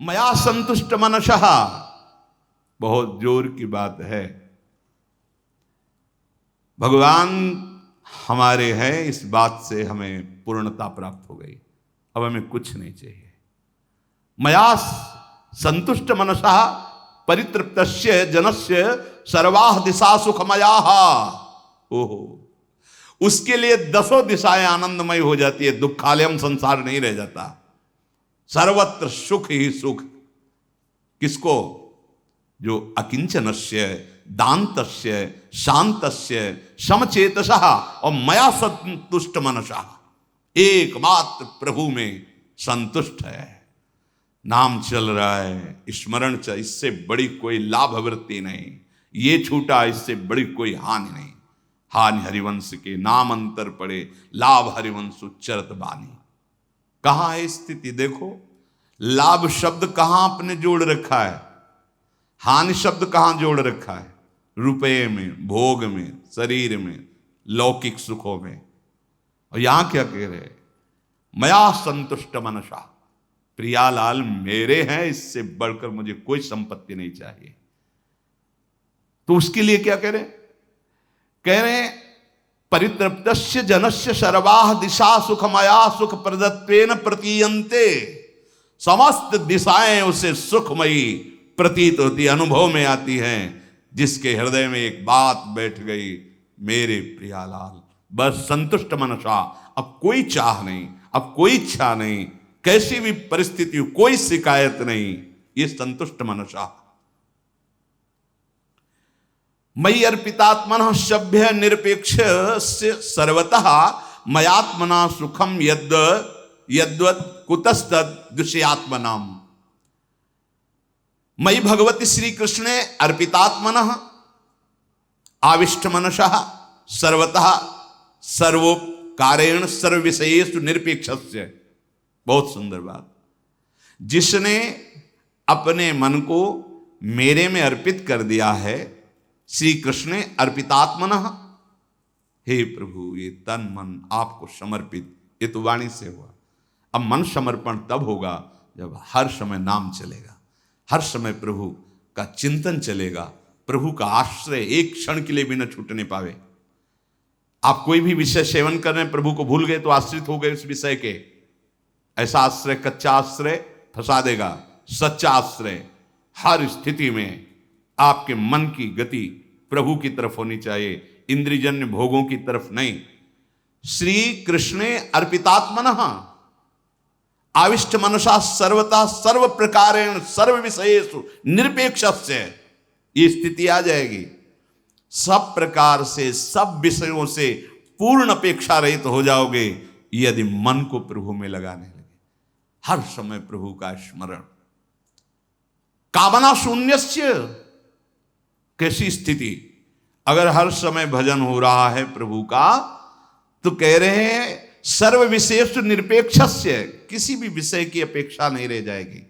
मया संतुष्ट मनसः, बहुत जोर की बात है। भगवान हमारे हैं, इस बात से हमें पूर्णता प्राप्त हो गई। अब हमें कुछ नहीं चाहिए। मया संतुष्ट मनसः परितृप्तस्य जनस्य सर्वाः दिशा सुखमयाः। ओहो, उसके लिए दसों दिशाएं आनंदमय हो जाती है, दुखालयम संसार नहीं रह जाता, सर्वत्र सुख ही सुख। किसको? जो अकिंचनस्य दान्तस्य शांतस्य समचेतसः और मया संतुष्ट मनसः, एकमात्र प्रभु में संतुष्ट है। नाम चल रहा है, स्मरण चल, इससे बड़ी कोई लाभ वृत्ति नहीं। ये छूटा, इससे बड़ी कोई हानि नहीं। हानि हरिवंश के नाम अंतर पड़े, लाभ हरिवंश उच्चरत बानी। कहां है स्थिति? देखो, लाभ शब्द कहां आपने जोड़ रखा है, हानि शब्द कहां जोड़ रखा है? रुपये में, भोग में, शरीर में, लौकिक सुखों में। और यहां क्या कह रहे? मया संतुष्ट मनसा, प्रियालाल मेरे हैं, इससे बढ़कर मुझे कोई संपत्ति नहीं चाहिए। तो उसके लिए क्या कह रहे? कह रहे परितृप्तस्य जनस्य सर्वाः दिशा सुखमया सुख प्रदत्वेन प्रतीयन्ते। समस्त दिशाएं उसे सुखमयी प्रतीत होती, अनुभव में आती हैं। जिसके हृदय में एक बात बैठ गई, मेरे प्रियालाल, बस संतुष्ट मनसा, अब कोई चाह नहीं, अब कोई इच्छा नहीं, कैसी भी परिस्थिति, कोई शिकायत नहीं, ये संतुष्ट मनसा। मयि अर्पितात्मनः सभ्य निरपेक्ष सर्वतः मयात्मना सुखम यद्वत् कुतस्तद् दुष्यात्मनाम। मयि भगवती श्री कृष्णे अर्पितात्मनः आविष्ट मनसः सर्वतः सर्वोपकारेण सर्व विषयेषु निरपेक्षस्य। बहुत सुंदर बात। जिसने अपने मन को मेरे में अर्पित कर दिया है, श्री कृष्ण अर्पितात्मनः, हे प्रभु ये तन मन आपको समर्पित, ये तो वाणी से हुआ। अब मन समर्पण तब होगा जब हर समय नाम चलेगा, हर समय प्रभु का चिंतन चलेगा, प्रभु का आश्रय एक क्षण के लिए भी न छूटने पावे। आप कोई भी विषय सेवन कर रहे हैं, प्रभु को भूल गए तो आश्रित हो गए उस विषय के। ऐसा आश्रय, कच्चा आश्रय फंसा देगा। सच्चा आश्रय हर स्थिति में आपके मन की गति प्रभु की तरफ होनी चाहिए, इंद्रियजन्य भोगों की तरफ नहीं। श्री कृष्णे अर्पितात्मनः आविष्ट मनसा सर्वता सर्व प्रकारेण सर्व विषयेषु निरपेक्षस्य। ये स्थिति आ जाएगी, सब प्रकार से सब विषयों से पूर्ण अपेक्षा रहित हो जाओगे यदि मन को प्रभु में लगाने लगे। हर समय प्रभु का स्मरण। कामना शून्यस्य, कैसी स्थिति? अगर हर समय भजन हो रहा है प्रभु का, तो कह रहे हैं सर्व विशेष निरपेक्षस्य, किसी भी विषय की अपेक्षा नहीं रह जाएगी।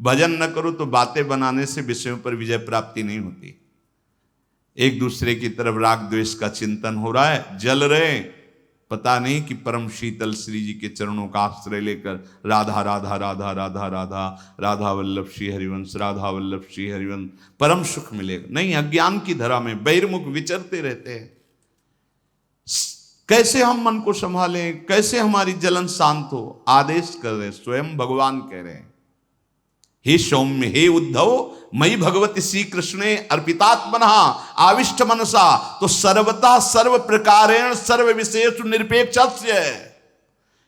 भजन न करो तो बातें बनाने से विषयों पर विजय प्राप्ति नहीं होती। एक दूसरे की तरफ राग द्वेष का चिंतन हो रहा है, जल रहे, पता नहीं कि परम शीतल श्री जी के चरणों का आश्रय लेकर राधा राधा राधा राधा राधा राधा वल्लभ श्री हरिवंश, राधा वल्लभ श्री हरिवंश, परम सुख मिलेगा। नहीं, अज्ञान की धरा में बहिर्मुख विचरते रहते हैं। कैसे हम मन को संभालें, कैसे हमारी जलन शांत हो? आदेश कर रहे, स्वयं भगवान कह रहे हैं, हे सौम्य, हे उद्धव, मयि भगवती श्री कृष्णे अर्पितात्मनः आविष्ट मनसा, तो सर्वतः सर्व प्रकारेण सर्व विशेष निरपेक्षस्य।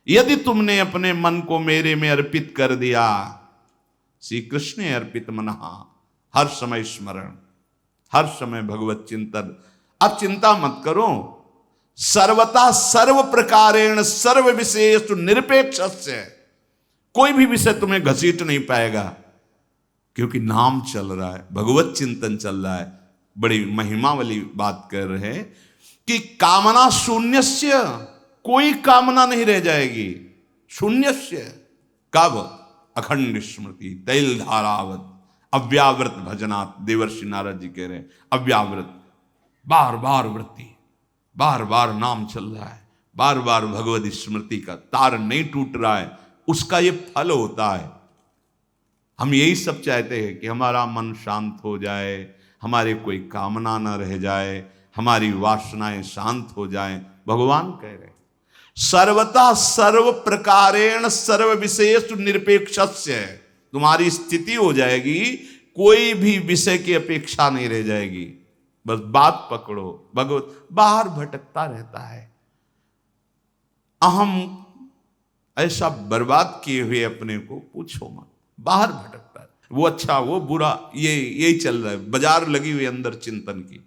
यदि तुमने अपने मन को मेरे में अर्पित कर दिया, श्री कृष्ण अर्पित मनः, हर समय स्मरण, हर समय भगवत चिंतन। अब चिंता मत करो, सर्वतः सर्व प्रकारेण सर्व विशेष निरपेक्षस्य। कोई भी विषय तुम्हें घसीट नहीं पाएगा, क्योंकि नाम चल रहा है, भगवत चिंतन चल रहा है। बड़ी महिमा वाली बात कर रहे हैं कि कामना शून्यस्य, कोई कामना नहीं रह जाएगी। शून्यस्य कब? अखंड स्मृति तैल धारावत अव्यावृत भजनात्। देवर्षि नारद जी कह रहे हैं अव्यावृत, बार बार वृत्ति, बार बार नाम चल रहा है, बार बार भगवत स्मृति का तार नहीं टूट रहा है, उसका ये फल होता है। हम यही सब चाहते हैं कि हमारा मन शांत हो जाए, हमारे कोई कामना न रह जाए, हमारी वासनाएं शांत हो जाएं। भगवान कह रहे सर्वतः सर्व प्रकारेण सर्व विशेष निरपेक्षस्य, तुम्हारी स्थिति हो जाएगी, कोई भी विषय की अपेक्षा नहीं रह जाएगी। बस बात पकड़ो। भगवत बाहर भटकता रहता है, अहम ऐसा बर्बाद किए हुए अपने को पूछो मत, बाहर भटकता है। वो अच्छा वो बुरा यही चल रहा है, बाजार लगी हुई अंदर चिंतन की।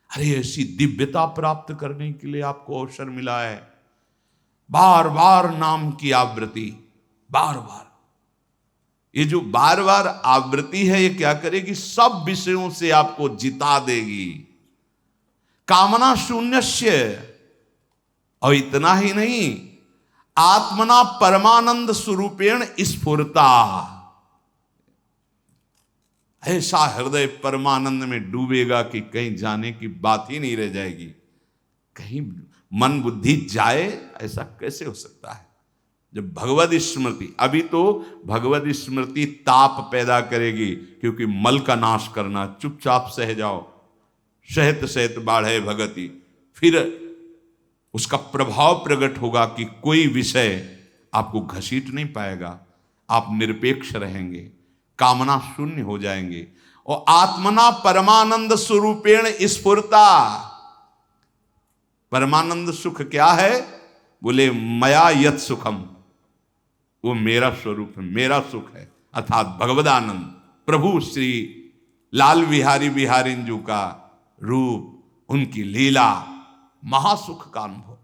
अरे ऐसी दिव्यता प्राप्त करने के लिए आपको अवसर मिला है, बार बार नाम की आवृत्ति, बार बार। ये जो बार बार आवृत्ति है, ये क्या करेगी? सब विषयों से आपको जिता देगी। कामना शून्यस्य, और इतना ही नहीं, आत्मना परमानंद स्वरूपेण स्फुरता, ऐसा हृदय परमानंद में डूबेगा कि कहीं जाने की बात ही नहीं रह जाएगी। कहीं मन बुद्धि जाए, ऐसा कैसे हो सकता है? जब भगवद स्मृति, अभी तो भगवद स्मृति ताप पैदा करेगी, क्योंकि मल का नाश करना, चुपचाप सह जाओ, सहत सहत बाढ़े भगति, फिर उसका प्रभाव प्रकट होगा कि कोई विषय आपको घसीट नहीं पाएगा, आप निरपेक्ष रहेंगे, कामना शून्य हो जाएंगे। और आत्मना परमानंद स्वरूपेण स्फुरता, परमानंद सुख क्या है? बोले मया यत सुखम, वो मेरा स्वरूप है, मेरा सुख है, अर्थात भगवदानंद, प्रभु श्री लाल बिहारी बिहारिंजू का रूप, उनकी लीला, महासुख का अनुभव।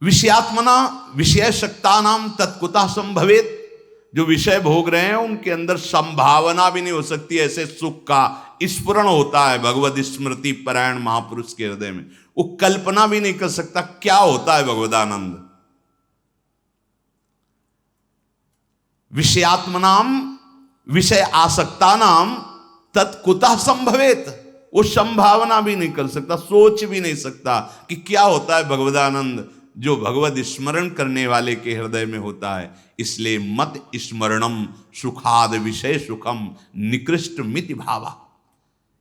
विषयात्मना विषय शक्ता नाम तत्कुतः संभवेत, जो विषय भोग रहे हैं उनके अंदर संभावना भी नहीं हो सकती ऐसे सुख का स्फुरण होता है भगवद स्मृति परायण महापुरुष के हृदय में। वो कल्पना भी नहीं कर सकता क्या होता है भगवदानंद। विषयात्मनाम विषय आसक्ता नाम तत्कुतः संभवेत, वो संभावना भी नहीं कर सकता, सोच भी नहीं सकता कि क्या होता है भगवदानंद जो भगवद स्मरण करने वाले के हृदय में होता है। इसलिए मत स्मरणम सुखाद विषय सुखम निकृष्ट मिति भावा,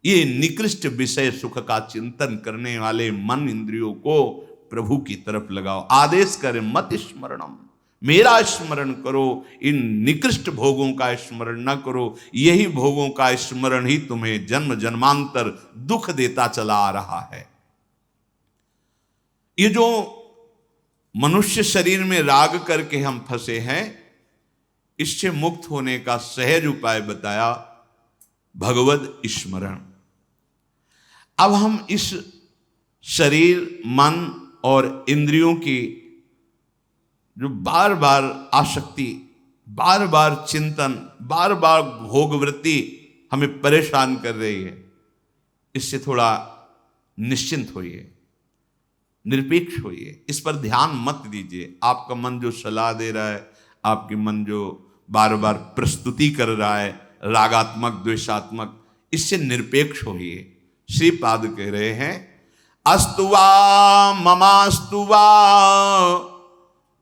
ये निकृष्ट विषय सुख का चिंतन करने वाले मन इंद्रियों को प्रभु की तरफ लगाओ। आदेश करें मत स्मरणम, मेरा स्मरण करो, इन निकृष्ट भोगों का स्मरण न करो। यही भोगों का स्मरण ही तुम्हें जन्म जन्मांतर दुख देता चला आ रहा है। ये जो मनुष्य शरीर में राग करके हम फंसे हैं, इससे मुक्त होने का सहज उपाय बताया भगवद स्मरण। अब हम इस शरीर मन और इंद्रियों की जो बार बार आसक्ति, बार बार चिंतन, बार बार भोगवृत्ति हमें परेशान कर रही है, इससे थोड़ा निश्चिंत होइए, निरपेक्ष होइए, इस पर ध्यान मत दीजिए। आपका मन जो सलाह दे रहा है, आपके मन जो बार बार प्रस्तुति कर रहा है रागात्मक द्वेषात्मक, इससे निरपेक्ष होइए। श्रीपाद कह रहे हैं अस्तुवा ममास्तुवा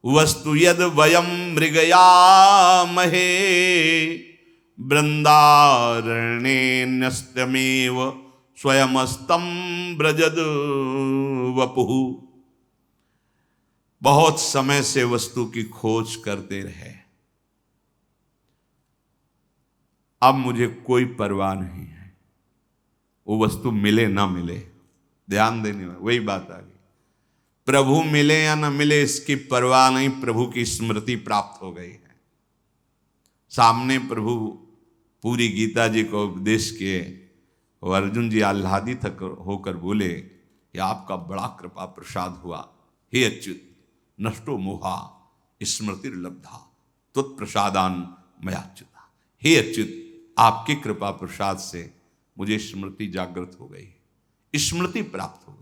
वस्तु यद वयम मृगयामहे वृंदारण्ये न्यस्तमेव स्वयमस्तम ब्रजद वपुः। बहुत समय से वस्तु की खोज करते रहे, अब मुझे कोई परवाह नहीं है, वो वस्तु मिले ना मिले, ध्यान देने में वही बात आ गई। प्रभु मिले या न मिले इसकी परवाह नहीं, प्रभु की स्मृति प्राप्त हो गई है। सामने प्रभु पूरी गीता जी को उपदेश किए और अर्जुन जी आह्लादित होकर बोले कि आपका बड़ा कृपा प्रसाद हुआ, हे अच्युत नष्टो मोहा स्मृतिर्लब्धा त्वत्प्रसादान मयाच्युता। हे अच्युत, आपकी कृपा प्रसाद से मुझे स्मृति जागृत हो गई, स्मृति प्राप्त हो गई।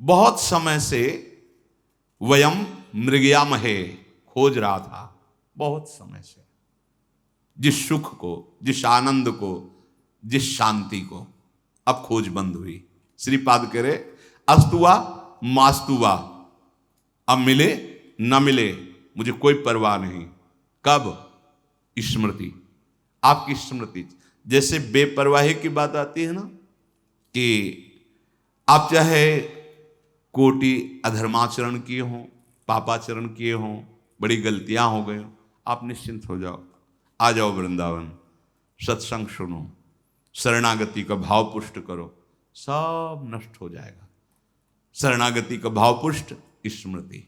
बहुत समय से वयम मृगयामहे खोज रहा था, बहुत समय से, जिस सुख को, जिस आनंद को, जिस शांति को, अब खोज बंद हुई। श्रीपाद कह रहे अस्तुवा मास्तुवा, अब मिले न मिले मुझे कोई परवाह नहीं। कब? स्मृति, आपकी स्मृति। जैसे बेपरवाही की बात आती है ना, कि आप चाहे कोटि अधर्माचरण किए हों, पापाचरण किए हों, बड़ी गलतियां हो गई, आप निश्चिंत हो जाओ, आ जाओ वृंदावन, सत्संग सुनो, शरणागति का भाव पुष्ट करो, सब नष्ट हो जाएगा। शरणागति का भाव पुष्ट स्मृति,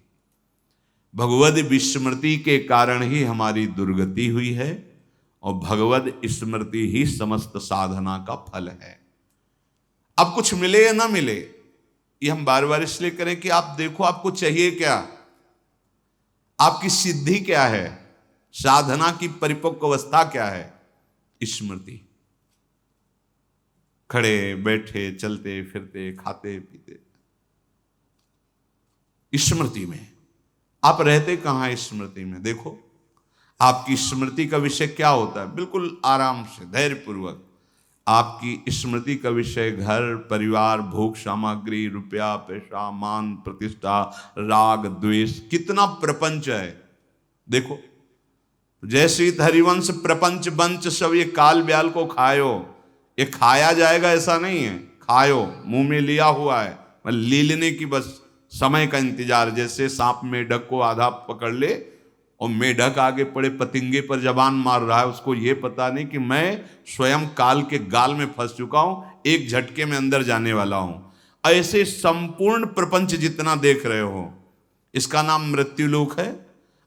भगवद विस्मृति के कारण ही हमारी दुर्गति हुई है, और भगवद स्मृति ही समस्त साधना का फल है। अब कुछ मिले या ना मिले, ये हम बार बार इसलिए करें कि आप देखो आपको चाहिए क्या, आपकी सिद्धि क्या है, साधना की परिपक्व अवस्था क्या है। स्मृति, खड़े बैठे चलते फिरते खाते पीते, स्मृति में आप रहते कहां। स्मृति में देखो, आपकी स्मृति का विषय क्या होता है, बिल्कुल आराम से धैर्यपूर्वक। आपकी स्मृति का विषय घर परिवार, भोग सामग्री, रुपया पैसा, मान प्रतिष्ठा, राग द्वेष, कितना प्रपंच है। देखो, जैसे हरिवंश प्रपंच बंच सब ये काल ब्याल को खायो, ये खाया जाएगा ऐसा नहीं है, खायो, मुंह में लिया हुआ है, लीलने की बस समय का इंतजार। जैसे सांप मेढक को आधा पकड़ ले और मेढक आगे पड़े पतिंगे पर जबान मार रहा है, उसको ये पता नहीं कि मैं स्वयं काल के गाल में फंस चुका हूं, एक झटके में अंदर जाने वाला हूं। ऐसे संपूर्ण प्रपंच जितना देख रहे हो, इसका नाम मृत्युलोक है,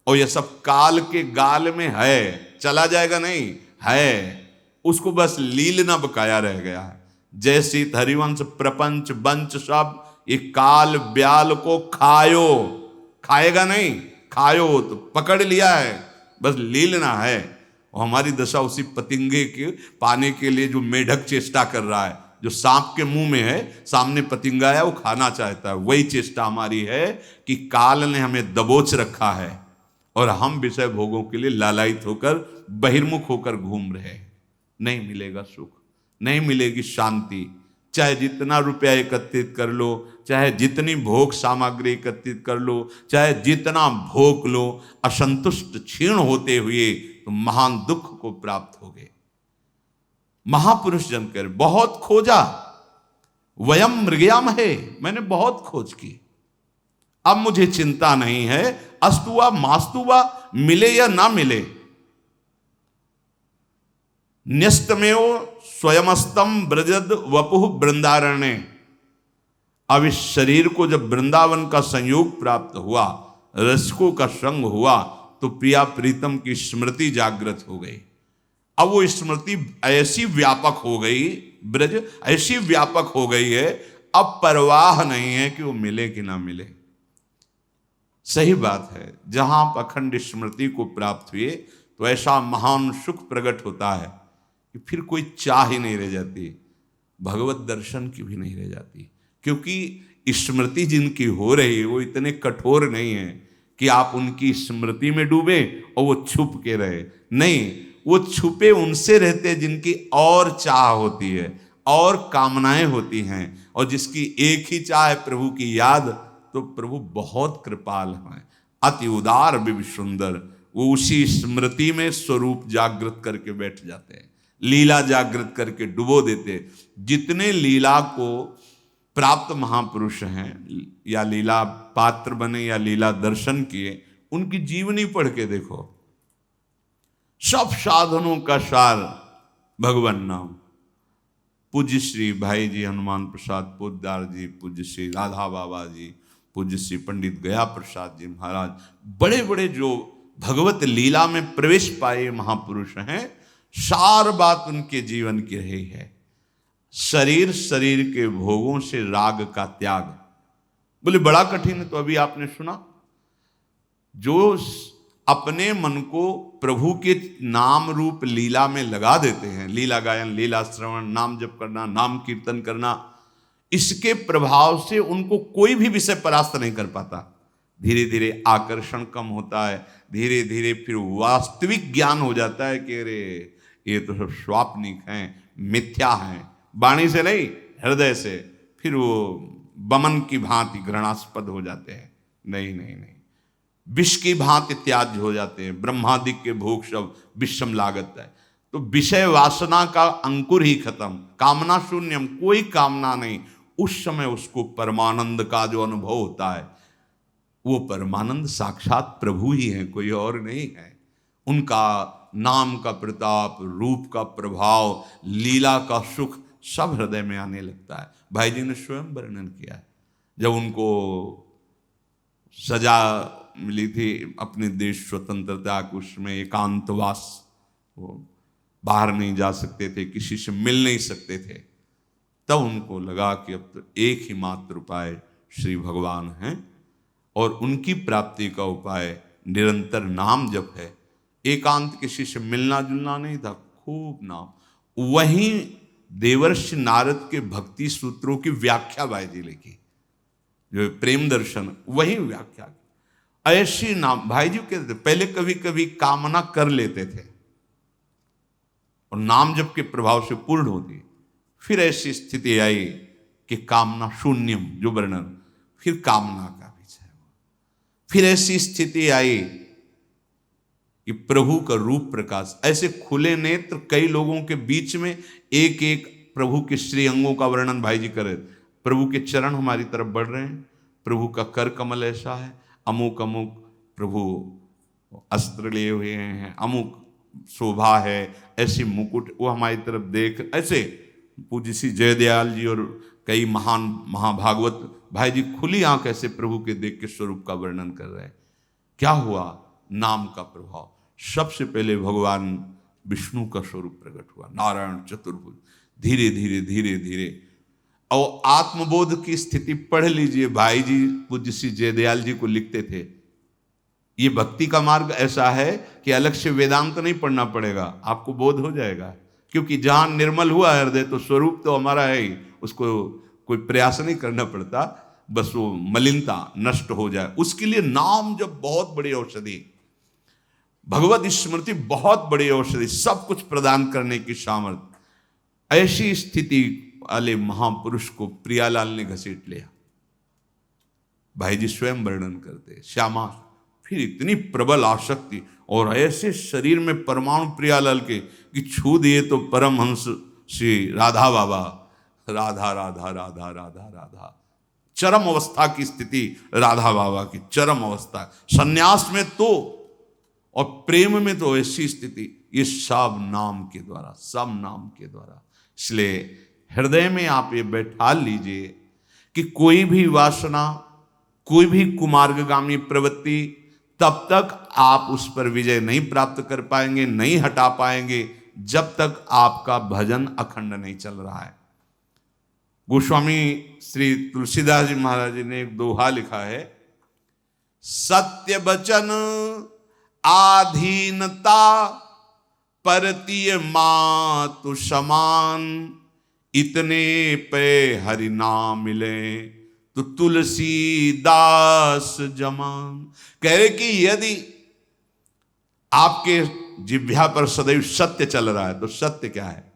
और यह सब काल के गाल में है, चला जाएगा नहीं है, उसको बस लीलना बकाया रह गया है। जैसे हरिवंश प्रपंच बंच सब ये काल ब्याल को खायो, खाएगा नहीं, खायो तो पकड़ लिया है, बस लीलना है। और हमारी दशा उसी पतिंगे के पाने के लिए जो मेढक चेष्टा कर रहा है, जो सांप के मुंह में है, सामने पतिंगा है, वो खाना चाहता है, वही चेष्टा हमारी है कि काल ने हमें दबोच रखा है और हम विषय भोगों के लिए लालायित होकर बहिर्मुख होकर घूम रहे हैं। नहीं मिलेगा सुख, नहीं मिलेगी शांति, चाहे जितना रुपया एकत्रित कर लो, चाहे जितनी भोग सामग्री एकत्रित कर लो, चाहे जितना भोग लो, असंतुष्ट क्षीण होते हुए तो महान दुख को प्राप्त हो गए। महापुरुष जनकर बहुत खोजा, वयम मृगयाम है, मैंने बहुत खोज की, अब मुझे चिंता नहीं है, अस्तुवा मास्तुवा, मिले या ना मिले, न्यस्तमेव स्वयमस्तम ब्रजद वपुः वृंदारण्य। अब इस शरीर को जब वृंदावन का संयोग प्राप्त हुआ, रसिकों का संग हुआ, तो प्रिया प्रीतम की स्मृति जागृत हो गई। अब वो स्मृति ऐसी व्यापक हो गई, ब्रज ऐसी व्यापक हो गई है, अब परवाह नहीं है कि वो मिले कि ना मिले। सही बात है, जहां आप अखंड स्मृति को प्राप्त हुए तो ऐसा महान सुख प्रकट होता है कि फिर कोई चाह ही नहीं रह जाती, भगवत दर्शन की भी नहीं रह जाती। क्योंकि स्मृति जिनकी हो रही है वो इतने कठोर नहीं है कि आप उनकी स्मृति में डूबे और वो छुप के रहे, नहीं, वो छुपे उनसे रहते जिनकी और चाह होती है, और कामनाएं होती हैं, और जिसकी एक ही चाह है प्रभु की याद, तो प्रभु बहुत कृपाल हैं, अति उदार भी सुंदर। वो उसी स्मृति में स्वरूप जागृत करके बैठ जाते हैं, लीला जागृत करके डुबो देते। जितने लीला को प्राप्त महापुरुष हैं, या लीला पात्र बने या लीला दर्शन किए, उनकी जीवनी पढ़ के देखो, सब साधनों का सार भगवान नाम। पूज्य श्री भाई जी हनुमान प्रसाद पोद्दार जी, पूज्य श्री राधा बाबा जी, पूज्य श्री पंडित गया प्रसाद जी महाराज, बड़े बड़े जो भगवत लीला में प्रवेश पाए महापुरुष हैं, सार बात उनके जीवन की रही है, शरीर के भोगों से राग का त्याग। बोले बड़ा कठिन है, तो अभी आपने सुना, जो अपने मन को प्रभु के नाम रूप लीला में लगा देते हैं, लीला गायन, लीला श्रवण, नाम जप करना, नाम कीर्तन करना, इसके प्रभाव से उनको कोई भी विषय परास्त नहीं कर पाता। धीरे धीरे आकर्षण कम होता है, धीरे धीरे फिर वास्तविक ज्ञान हो जाता है कि अरे ये तो सब स्वाप्निक हैं, मिथ्या हैं, वाणी से नहीं हृदय से, फिर वो बमन की भांति घृणास्पद हो जाते हैं। नहीं नहीं नहीं, विष की भांति त्याज्य हो जाते हैं। ब्रह्मादिक के भोग सब विषम लागत है। तो विषय वासना का अंकुर ही खत्म, कामना शून्यम, कोई कामना नहीं। उस समय उसको परमानंद का जो अनुभव होता है, वो परमानंद साक्षात प्रभु ही है, कोई और नहीं है। उनका नाम का प्रताप, रूप का प्रभाव, लीला का सुख सब हृदय में आने लगता है। भाई जी ने स्वयं वर्णन किया है, जब उनको सजा मिली थी अपने देश स्वतंत्रता के, उसमें एकांतवास, वो बाहर नहीं जा सकते थे, किसी से मिल नहीं सकते थे, तब उनको लगा कि अब तो एक ही मात्र उपाय श्री भगवान हैं और उनकी प्राप्ति का उपाय निरंतर नाम जप है। एकांत किसी से मिलना जुलना नहीं था, खूब नाम। वहीं देवर्षि नारद के भक्ति सूत्रों की व्याख्या भाई जी लिखी, जो प्रेम दर्शन, वही व्याख्या की। ऐसी नाम भाई जी कहते थे, पहले कभी कभी कामना कर लेते थे और नाम जप के प्रभाव से पूर्ण होती, फिर ऐसी स्थिति आई कि कामना शून्यम, जो वर्णन, फिर कामना का विषय हुआ। फिर ऐसी स्थिति आई कि प्रभु का रूप प्रकाश, ऐसे खुले नेत्र कई लोगों के बीच में एक एक प्रभु के श्री अंगों का वर्णन भाई जी करे। प्रभु के चरण हमारी तरफ बढ़ रहे हैं, प्रभु का कर कमल ऐसा है, अमुक अमुक प्रभु अस्त्र लिए हुए हैं, अमुक शोभा है, ऐसी मुकुट, वो हमारी तरफ देख, ऐसे पूज्य श्री जयदयाल जी और कई महान महाभागवत भाई जी खुली आंख ऐसे प्रभु के देख के स्वरूप का वर्णन कर रहे हैं। क्या हुआ? नाम का प्रभाव। सबसे पहले भगवान विष्णु का स्वरूप प्रकट हुआ, नारायण चतुर्भुज। धीरे धीरे धीरे धीरे और आत्मबोध की स्थिति पढ़ लीजिए, भाई जी पूज्य श्री जयदयाल जी को लिखते थे, ये भक्ति का मार्ग ऐसा है कि अलग से वेदांत नहीं पढ़ना पड़ेगा, आपको बोध हो जाएगा। क्योंकि जहां निर्मल हुआ हृदय तो स्वरूप तो हमारा है ही, उसको कोई प्रयास नहीं करना पड़ता, बस वो मलिनता नष्ट हो जाए। उसके लिए नाम जब बहुत बड़ी औषधि, भगवत स्मृति बहुत बड़ी औषधि, सब कुछ प्रदान करने की सामर्थ्य। ऐसी स्थिति वाले महापुरुष को प्रियालाल ने घसीट लिया। भाई जी स्वयं वर्णन करते, श्यामा फिर इतनी प्रबल आसक्ति और ऐसे शरीर में परमाणु प्रियालाल के कि छू दिए तो परमहंस श्री राधा बाबा, राधा राधा राधा राधा राधा, चरम अवस्था की स्थिति राधा बाबा की, चरम अवस्था। सन्यास में तो और प्रेम में तो ऐसी स्थिति, ये सब नाम के द्वारा, सब नाम के द्वारा। इसलिए हृदय में आप ये बैठा लीजिए कि कोई भी वासना, कोई भी कुमार्गगामी प्रवृत्ति, तब तक आप उस पर विजय नहीं प्राप्त कर पाएंगे, नहीं हटा पाएंगे, जब तक आपका भजन अखंड नहीं चल रहा है। गोस्वामी श्री तुलसीदास जी महाराज जी ने एक दोहा लिखा है, सत्य वचन आधीनता परतीय मातु समान, इतने पे हरि नाम मिले तो तुलसीदास जमान। कह रहे कि यदि आपके जिह्वा पर सदैव सत्य चल रहा है, तो सत्य क्या है?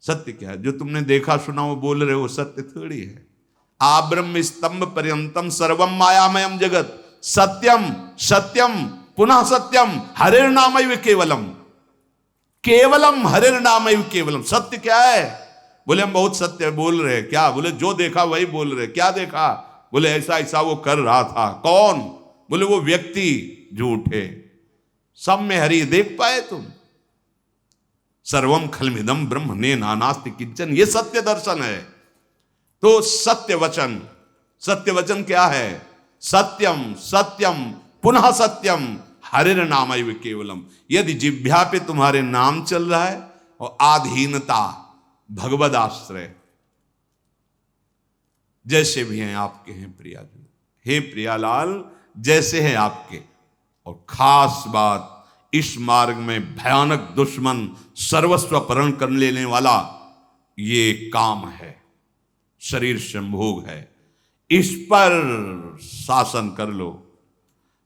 सत्य क्या है? जो तुमने देखा सुना वो बोल रहे हो, सत्य थोड़ी है। आ ब्रह्म स्तंभ पर्यंतम सर्वम मायामयम जगत, सत्यम सत्यम पुनः सत्यम हरिर्नामैव केवलम, केवलम हरिर्नामैव केवलम। सत्य क्या है? बोले हम बहुत सत्य बोल रहे हैं। क्या? बोले जो देखा वही बोल रहे। क्या देखा? बोले ऐसा ऐसा वो कर रहा था। कौन? बोले वो व्यक्ति झूठे। सब में हरि देख पाए तुम? सर्वम खलमिदम ब्रह्म ने नानास्ति किंचन, ये सत्य दर्शन है। तो सत्य वचन, सत्य वचन क्या है? सत्यम सत्यम पुनः सत्यम हरिर्नामैव केवलम। यदि जिह्वा पे तुम्हारे नाम चल रहा है और आधीनता भगवद आश्रय, जैसे भी हैं आपके हैं प्रिया जी, हे प्रियालाल जैसे हैं आपके। और खास बात, इस मार्ग में भयानक दुश्मन सर्वस्व अपहरण कर लेने वाला ये काम है, शरीर संभोग है, इस पर शासन कर लो।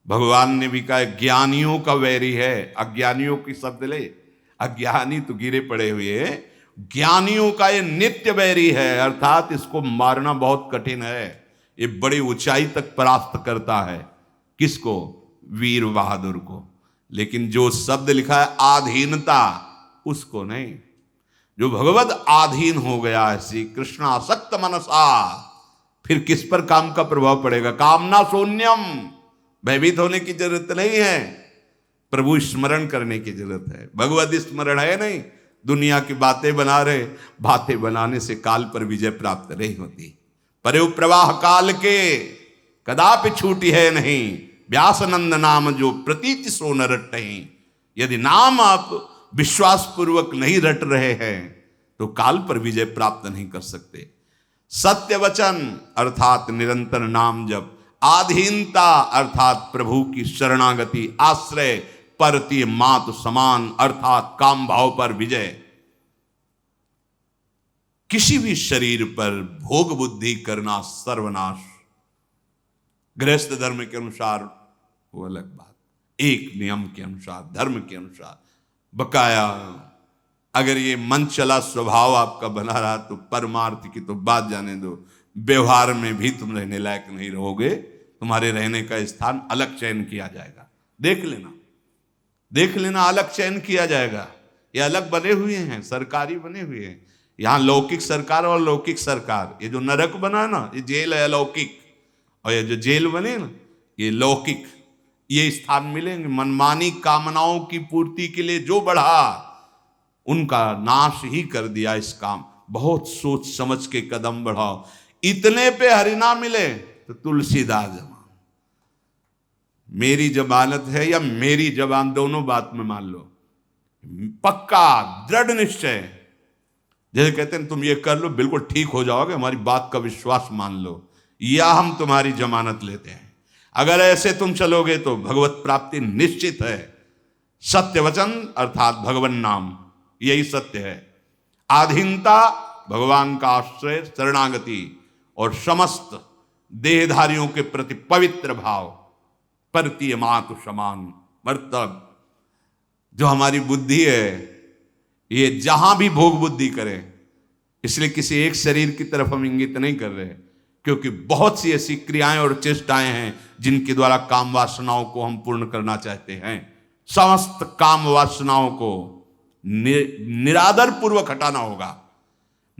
भगवान ने भी कहा ज्ञानियों का वैरी है, अज्ञानियों की शब्द ले, अज्ञानी तो गिरे पड़े हुए हैं, ज्ञानियों का ये नित्य वैरी है, अर्थात इसको मारना बहुत कठिन है, ये बड़ी ऊंचाई तक परास्त करता है। किसको? वीर बहादुर को। लेकिन जो शब्द लिखा है आधीनता, उसको नहीं। जो भगवत आधीन हो गया है, श्री कृष्ण आसक्त मनसा, फिर किस पर काम का प्रभाव पड़ेगा? कामना शून्यम, भयभीत होने की जरूरत नहीं है, प्रभु स्मरण करने की जरूरत है। भगवत स्मरण है नहीं, दुनिया की बातें बना रहे, बातें बनाने से काल पर विजय प्राप्त नहीं होती। परे प्रवाह काल के कदापि छूटी है नहीं, व्यासनंद नाम जो प्रतीति सो न रटहि। यदि नाम आप विश्वास पूर्वक नहीं रट रहे हैं तो काल पर विजय प्राप्त नहीं कर सकते। सत्य वचन अर्थात निरंतर नाम जप, आधीनता अर्थात प्रभु की शरणागति, आश्रय, परति मातु समान अर्थात काम भाव पर विजय। किसी भी शरीर पर भोग बुद्धि करना सर्वनाश। गृहस्थ धर्म के अनुसार वो अलग बात, एक नियम के अनुसार, धर्म के अनुसार। बकाया अगर ये मन चला स्वभाव आपका बना रहा तो परमार्थ की तो बात जाने दो, व्यवहार में भी तुम रहने लायक नहीं रहोगे। तुम्हारे रहने का स्थान अलग चयन किया जाएगा। देख लेना, देख लेना, अलग चयन किया जाएगा। ये अलग बने हुए हैं, सरकारी बने हुए हैं। यहाँ लौकिक सरकार और लौकिक सरकार, ये जो नरक बना है ना, ये जेल है अलौकिक, और ये जो जेल बने ना, ये लौकिक। ये स्थान मिलेंगे। मनमानी कामनाओं की पूर्ति के लिए जो बढ़ा, उनका नाश ही कर दिया इस काम। बहुत सोच समझ के कदम बढ़ाओ। इतने पे हरि ना मिले तो तुलसीदास जमान, मेरी जमानत है या मेरी जबान, दोनों बात में मान लो। पक्का दृढ़ निश्चय, जैसे कहते हैं तुम ये कर लो बिल्कुल ठीक हो जाओगे, हमारी बात का विश्वास मान लो, या हम तुम्हारी जमानत लेते हैं। अगर ऐसे तुम चलोगे तो भगवत प्राप्ति निश्चित है। सत्य वचन अर्थात भगवान नाम, यही सत्य है। आधीनता, भगवान का आश्रय, शरणागति, और समस्त देहधारियों के प्रति पवित्र भाव, परतीय मातु समान। मतलब जो हमारी बुद्धि है, ये जहां भी भोग बुद्धि करे, इसलिए किसी एक शरीर की तरफ हम इंगित नहीं कर रहे, क्योंकि बहुत सी ऐसी क्रियाएं और चेष्टाएं हैं जिनके द्वारा काम वासनाओं को हम पूर्ण करना चाहते हैं। समस्त काम वासनाओं को निरादर पूर्वक हटाना होगा,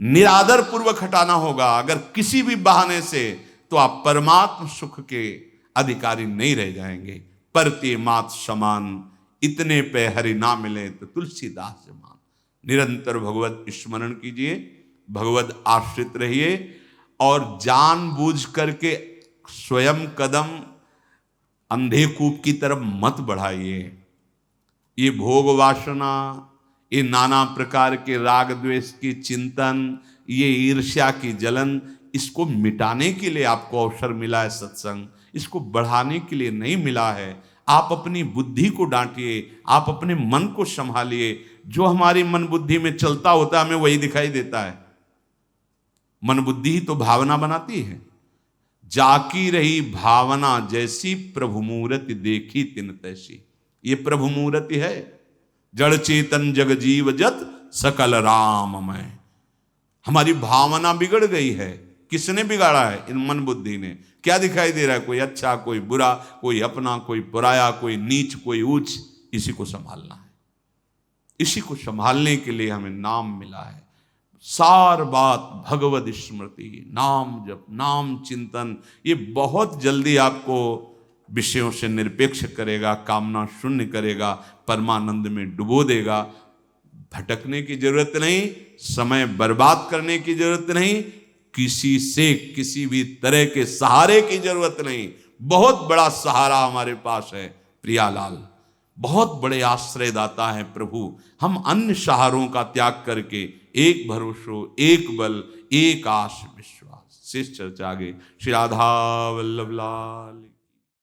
निरादर पूर्वक हटाना होगा। अगर किसी भी बहाने से, तो आप परमात्म सुख के अधिकारी नहीं रह जाएंगे। परति मात समान, इतने पे हरि ना मिले तो तुलसीदास जमान। निरंतर भगवत स्मरण कीजिए, भगवत आश्रित रहिए, और जानबूझ करके स्वयं कदम अंधे कूप की तरफ मत बढ़ाइए। ये भोग वासना, ये नाना प्रकार के राग द्वेष की चिंतन, ये ईर्ष्या की जलन, इसको मिटाने के लिए आपको अवसर मिला है सत्संग, इसको बढ़ाने के लिए नहीं मिला है। आप अपनी बुद्धि को डांटिए, आप अपने मन को संभालिए। जो हमारी मन बुद्धि में चलता होता है हमें वही दिखाई देता है। मन बुद्धि ही तो भावना बनाती है। जाकी रही भावना जैसी, प्रभु मूर्ति देखी तिन तैसी। ये प्रभु मूर्ति है। जड़ चेतन जग जीव जत सकल राममय। हमारी भावना बिगड़ गई है। किसने बिगाड़ा है? इन मन बुद्धि ने। क्या दिखाई दे रहा है? कोई अच्छा, कोई बुरा, कोई अपना, कोई पराया, कोई नीच, कोई ऊंच। इसी को संभालना है। इसी को संभालने के लिए हमें नाम मिला है। सार बात भगवत स्मृति, नाम जप, नाम चिंतन, ये बहुत जल्दी आपको विषयों से निरपेक्ष करेगा, कामना शून्य करेगा, परमानंद में डुबो देगा। भटकने की जरूरत नहीं, समय बर्बाद करने की जरूरत नहीं, किसी से किसी भी तरह के सहारे की जरूरत नहीं। बहुत बड़ा सहारा हमारे पास है प्रियालाल, बहुत बड़े आश्रयदाता है प्रभु। हम अन्य सहारों का त्याग करके एक भरोसो, एक बल, एक आश विश्वास। शेष चर्चा आगे। श्री राधा वल्लभ लाल।